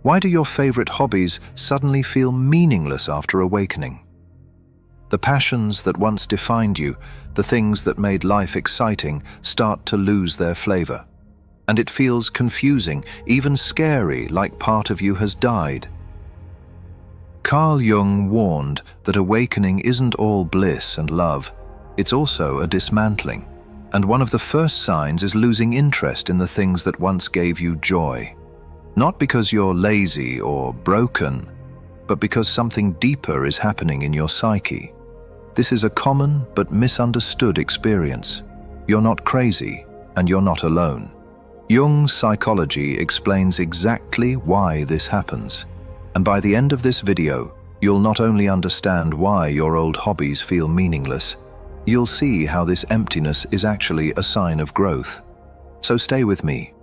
Why do your favorite hobbies suddenly feel meaningless after awakening? The passions that once defined you, the things that made life exciting, start to lose their flavor. And it feels confusing, even scary, like part of you has died. Carl Jung warned that awakening isn't all bliss and love, it's also a dismantling. And one of the first signs is losing interest in the things that once gave you joy. Not because you're lazy or broken, but because something deeper is happening in your psyche. This is a common but misunderstood experience. You're not crazy, and you're not alone. Jung's psychology explains exactly why this happens. And by the end of this video, you'll not only understand why your old hobbies feel meaningless, you'll see how this emptiness is actually a sign of growth. So stay with me,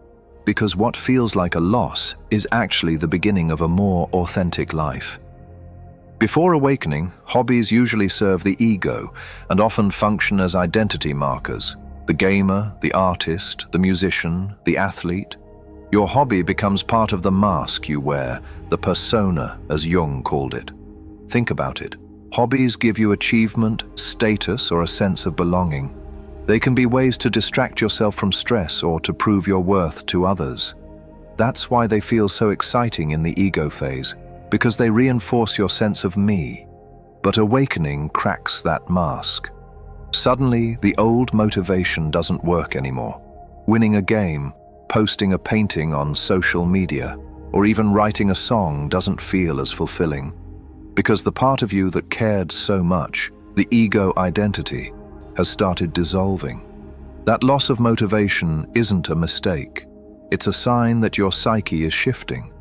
because what feels like a loss is actually the beginning of a more authentic life. Before awakening, hobbies usually serve the ego and often function as identity markers. The gamer, the artist, the musician, the athlete. Your hobby becomes part of the mask you wear, the persona, as Jung called it. Think about it. Hobbies give you achievement, status, or a sense of belonging. They can be ways to distract yourself from stress or to prove your worth to others. That's why they feel so exciting in the ego phase, because they reinforce your sense of me. But awakening cracks that mask. Suddenly, the old motivation doesn't work anymore. Winning a game, posting a painting on social media, or even writing a song doesn't feel as fulfilling. Because the part of you that cared so much, the ego identity, has started dissolving. That loss of motivation isn't a mistake. It's a sign that your psyche is shifting.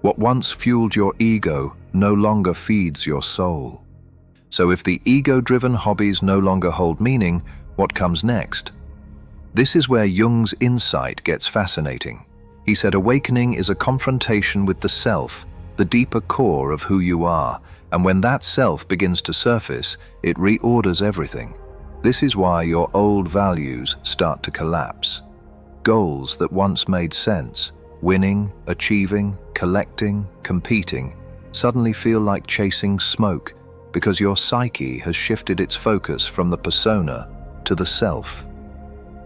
What once fueled your ego no longer feeds your soul. So if the ego-driven hobbies no longer hold meaning, what comes next? This is where Jung's insight gets fascinating. He said awakening is a confrontation with the self, the deeper core of who you are, and when that self begins to surface, it reorders everything. This is why your old values start to collapse. Goals that once made sense, winning, achieving, collecting, competing, suddenly feel like chasing smoke, because your psyche has shifted its focus from the persona to the self.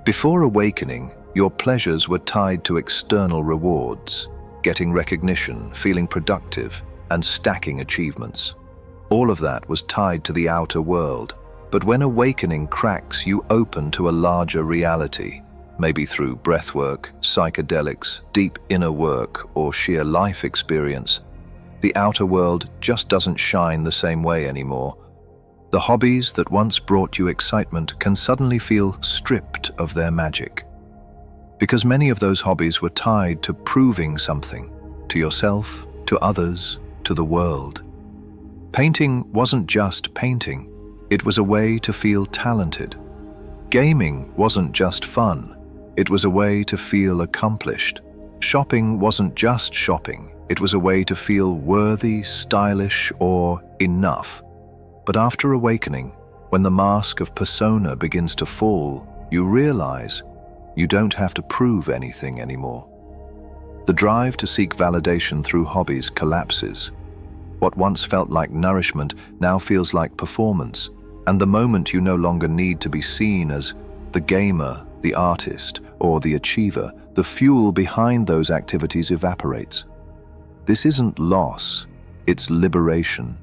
Before awakening, your pleasures were tied to external rewards, getting recognition, feeling productive, and stacking achievements. All of that was tied to the outer world, but when awakening cracks, you open to a larger reality, maybe through breathwork, psychedelics, deep inner work, or sheer life experience. The outer world just doesn't shine the same way anymore. The hobbies that once brought you excitement can suddenly feel stripped of their magic. Because many of those hobbies were tied to proving something, to yourself, to others, to the world. Painting wasn't just painting, it was a way to feel talented. Gaming wasn't just fun, it was a way to feel accomplished. Shopping wasn't just shopping, it was a way to feel worthy, stylish, or enough. But after awakening, when the mask of persona begins to fall, you realize you don't have to prove anything anymore. The drive to seek validation through hobbies collapses. What once felt like nourishment now feels like performance, and the moment you no longer need to be seen as the gamer, the artist, or the achiever, the fuel behind those activities evaporates. This isn't loss, it's liberation.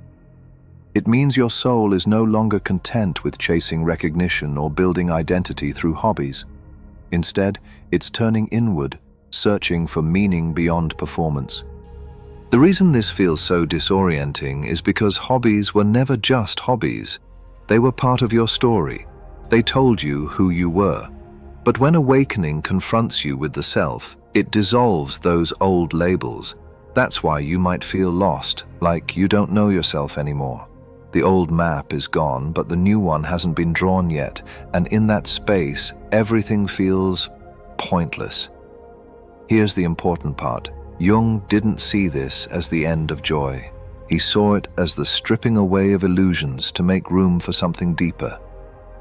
It means your soul is no longer content with chasing recognition or building identity through hobbies. Instead, it's turning inward, searching for meaning beyond performance. The reason this feels so disorienting is because hobbies were never just hobbies. They were part of your story. They told you who you were. But when awakening confronts you with the self, it dissolves those old labels. That's why you might feel lost, like you don't know yourself anymore. The old map is gone, but the new one hasn't been drawn yet, and in that space, everything feels pointless. Here's the important part. Jung didn't see this as the end of joy. He saw it as the stripping away of illusions to make room for something deeper.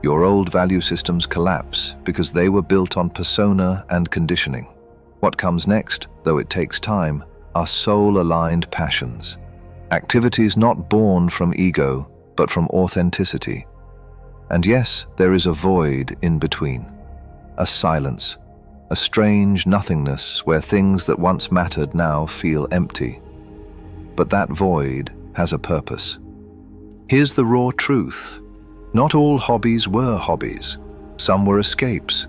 Your old value systems collapse because they were built on persona and conditioning. What comes next, though it takes time, are soul-aligned passions, activities not born from ego, but from authenticity. And yes, there is a void in between, a silence, a strange nothingness where things that once mattered now feel empty. But that void has a purpose. Here's the raw truth. Not all hobbies were hobbies. Some were escapes.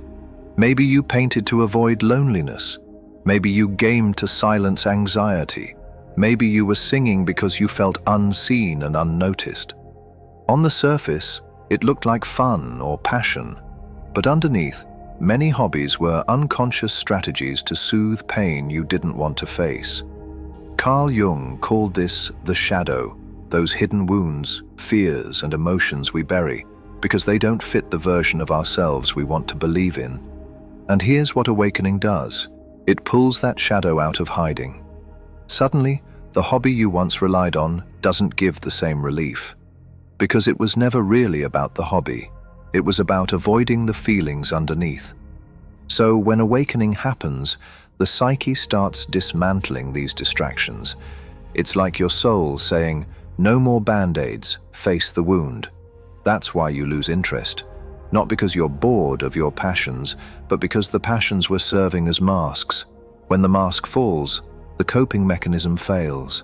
Maybe you painted to avoid loneliness. Maybe you gamed to silence anxiety. Maybe you were singing because you felt unseen and unnoticed. On the surface, it looked like fun or passion, but underneath, many hobbies were unconscious strategies to soothe pain you didn't want to face. Carl Jung called this the shadow, those hidden wounds, fears, and emotions we bury because they don't fit the version of ourselves we want to believe in. And here's what awakening does. It pulls that shadow out of hiding. Suddenly, the hobby you once relied on doesn't give the same relief. Because it was never really about the hobby. It was about avoiding the feelings underneath. So when awakening happens, the psyche starts dismantling these distractions. It's like your soul saying, "No more band-aids, face the wound." That's why you lose interest. Not because you're bored of your passions, but because the passions were serving as masks. When the mask falls, the coping mechanism fails.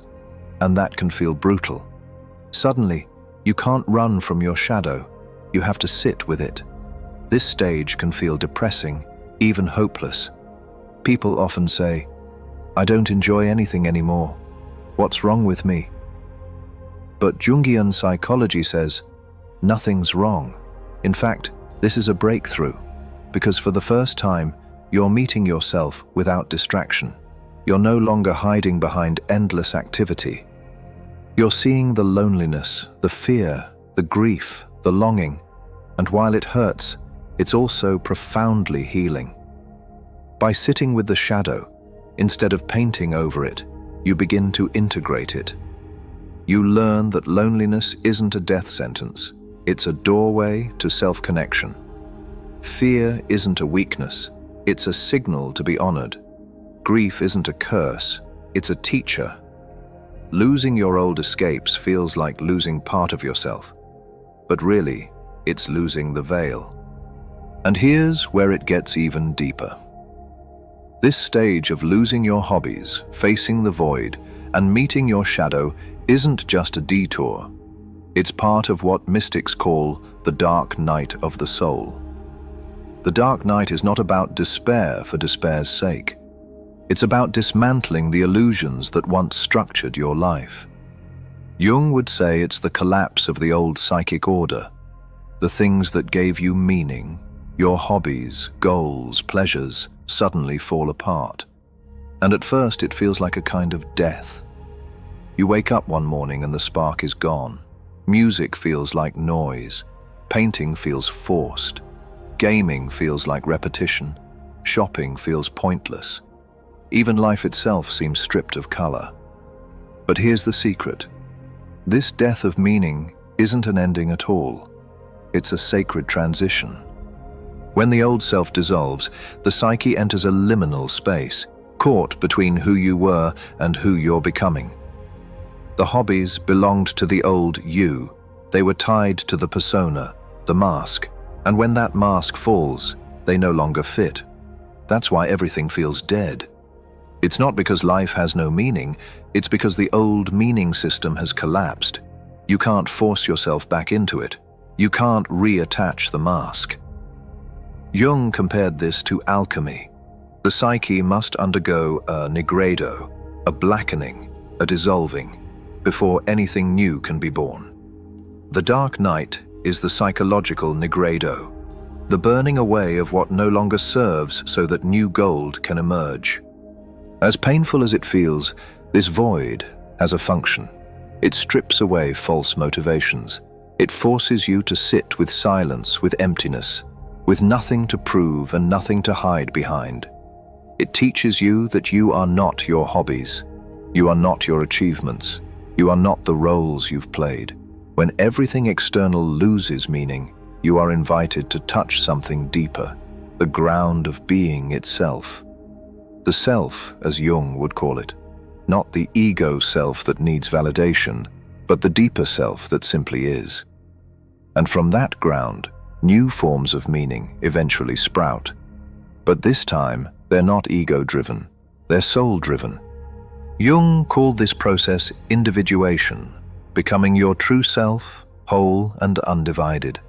And that can feel brutal. Suddenly, you can't run from your shadow. You have to sit with it. This stage can feel depressing, even hopeless. People often say, "I don't enjoy anything anymore. What's wrong with me?" But Jungian psychology says, nothing's wrong. In fact, this is a breakthrough, because for the first time, you're meeting yourself without distraction. You're no longer hiding behind endless activity. You're seeing the loneliness, the fear, the grief, the longing, and while it hurts, it's also profoundly healing. By sitting with the shadow, instead of painting over it, you begin to integrate it. You learn that loneliness isn't a death sentence. It's a doorway to self-connection. Fear isn't a weakness. It's a signal to be honored. Grief isn't a curse. It's a teacher. Losing your old escapes feels like losing part of yourself. But really, it's losing the veil. And here's where it gets even deeper. This stage of losing your hobbies, facing the void, and meeting your shadow isn't just a detour. It's part of what mystics call the dark night of the soul. The dark night is not about despair for despair's sake. It's about dismantling the illusions that once structured your life. Jung would say it's the collapse of the old psychic order. The things that gave you meaning, your hobbies, goals, pleasures, suddenly fall apart. And at first it feels like a kind of death. You wake up one morning and the spark is gone. Music feels like noise. Painting feels forced. Gaming feels like repetition. Shopping feels pointless. Even life itself seems stripped of color. But here's the secret. This death of meaning isn't an ending at all. It's a sacred transition. When the old self dissolves, the psyche enters a liminal space, caught between who you were and who you're becoming. The hobbies belonged to the old you. They were tied to the persona, the mask. And when that mask falls, they no longer fit. That's why everything feels dead. It's not because life has no meaning, it's because the old meaning system has collapsed. You can't force yourself back into it. You can't reattach the mask. Jung compared this to alchemy. The psyche must undergo a nigredo, a blackening, a dissolving, before anything new can be born. The dark night is the psychological nigredo, the burning away of what no longer serves so that new gold can emerge. As painful as it feels, this void has a function. It strips away false motivations. It forces you to sit with silence, with emptiness, with nothing to prove and nothing to hide behind. It teaches you that you are not your hobbies. You are not your achievements. You are not the roles you've played. When everything external loses meaning, you are invited to touch something deeper, the ground of being itself. The self, as Jung would call it. Not the ego self that needs validation, but the deeper self that simply is. And from that ground, new forms of meaning eventually sprout. But this time, they're not ego-driven, they're soul-driven. Jung called this process individuation, becoming your true self, whole and undivided.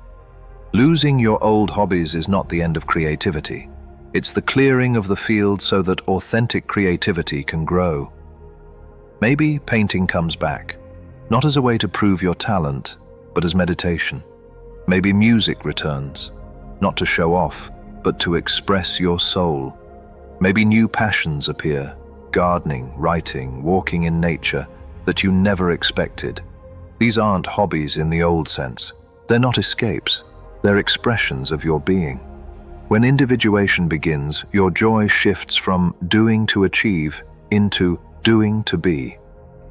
Losing your old hobbies is not the end of creativity. It's the clearing of the field so that authentic creativity can grow. Maybe painting comes back, not as a way to prove your talent, but as meditation. Maybe music returns, not to show off, but to express your soul. Maybe new passions appear, gardening, writing, walking in nature, that you never expected. These aren't hobbies in the old sense. They're not escapes. They're expressions of your being. When individuation begins, your joy shifts from doing to achieve into doing to be.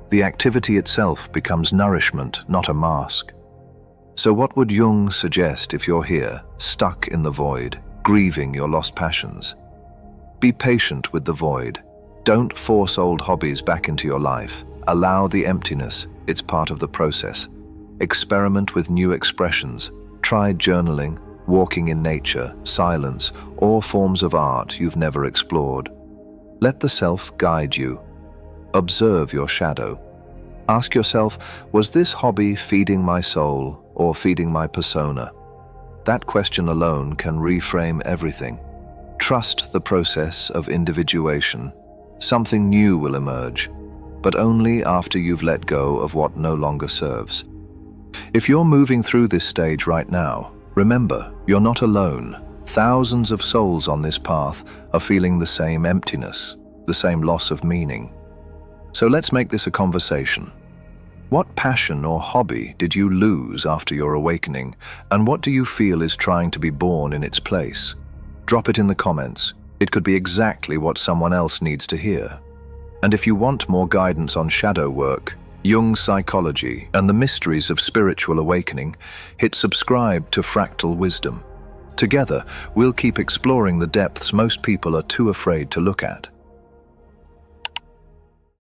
The activity itself becomes nourishment, not a mask. So what would Jung suggest if you're here, stuck in the void, grieving your lost passions? Be patient with the void. Don't force old hobbies back into your life. Allow the emptiness. It's part of the process. Experiment with new expressions. Try journaling, walking in nature, silence, or forms of art you've never explored. Let the self guide you. Observe your shadow. Ask yourself, was this hobby feeding my soul or feeding my persona? That question alone can reframe everything. Trust the process of individuation. Something new will emerge, but only after you've let go of what no longer serves. If you're moving through this stage right now, remember, you're not alone. Thousands of souls on this path are feeling the same emptiness, the same loss of meaning. So let's make this a conversation. What passion or hobby did you lose after your awakening, and what do you feel is trying to be born in its place? Drop it in the comments. It could be exactly what someone else needs to hear. And if you want more guidance on shadow work, Jung's psychology, and the mysteries of spiritual awakening, hit subscribe to Fractal Wisdom. Together, we'll keep exploring the depths most people are too afraid to look at.